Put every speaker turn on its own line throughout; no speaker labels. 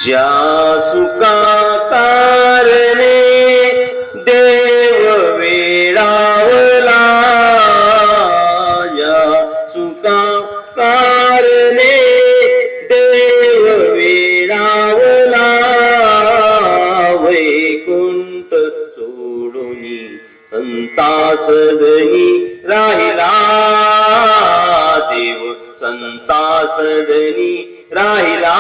ज्या सुका कारणे देव वेळावला, ज्या सुका कारणे देव वेळावला, वैकुंठ सोडून संतासदनी राहिला, देव संतासदनी राहिला,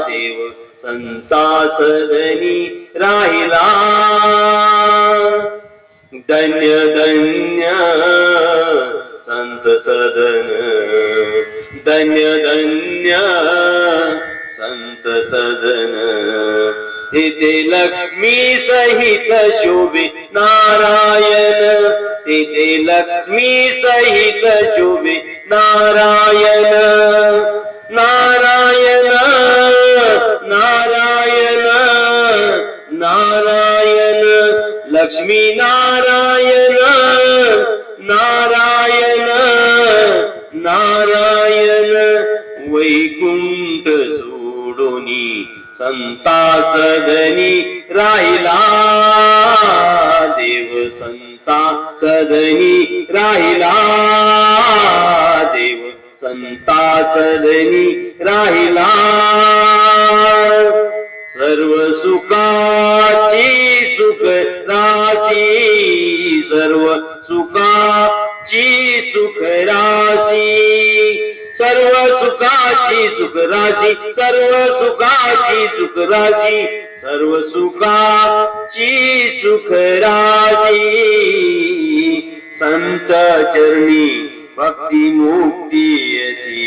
देव संतासदनी राहिला. धन्य धन्य संत सदन, धन्य धन्य संत सदन, तिथे लक्ष्मी सहित शोभे नारायण, तिथे लक्ष्मी सहित शोभे नारायण, नारायण नारायण नारायण, लक्ष्मी नारायण नारायण नारायण, वैकुंठ सोडूनी संतासदनी राहिला, देव संतासदनी राहिला, देव संतासदनी राहिला. सर्व सुखाची सुख राशी, सर्व सुखाची सुख राशी, सर्व सुखाची सुख राशी, सर्व सुखाची सुख राशी, सर्व सुखाची सुख राशी, संत चरणी भक्ती मुक्ती अशी,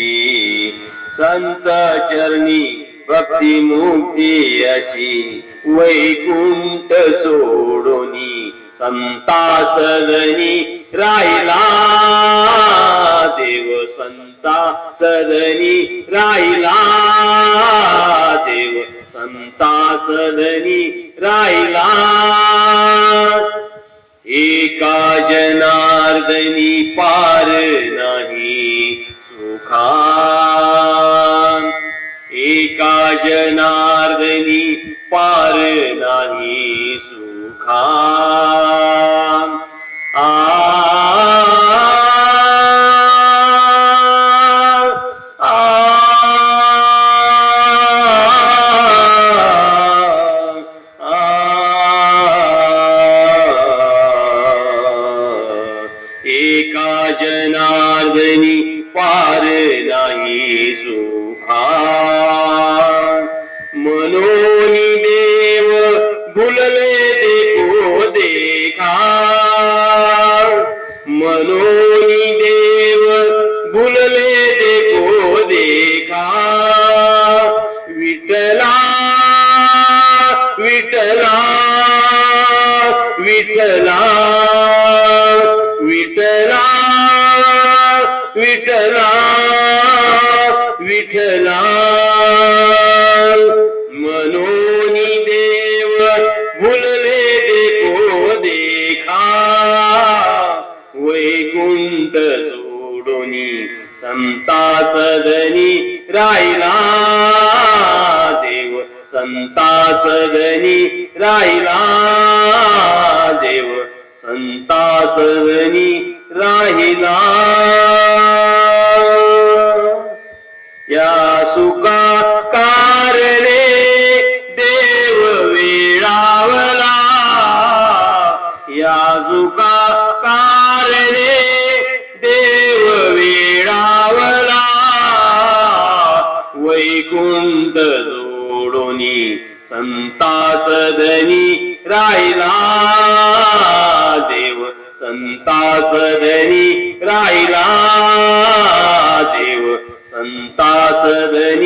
संत चरणी भक्ती मुक्ती अशी, वैकुंठ सोडूनी संतासदनी राहिला, देव संतासदनी राहिला, देव संतासदनी राहिला. एका जनार्दनी पार नाही सुखा, एका जनार्दनी पार नाही सुखा. एका जनार्दनी पार नाही सुखा, मनोनी देव भुलले देखो देखा, मनोनी देव भुलले देखो देखा, विठला विठला विठला विठला विठला विठला, मनोनी देव भुलले देखो देखा, वैकुंठ सोडूनी संतासदनी राहिला, देव संतासदनी राहिला, देव संतासदनी राहिला. या सुका कारणे देव वेळावला, या सुका कारणे देव वेळावला, वैकुंठ जोडूनी संतासदनी राहिला, देव संतासदनी राहिला, देव संतासदनी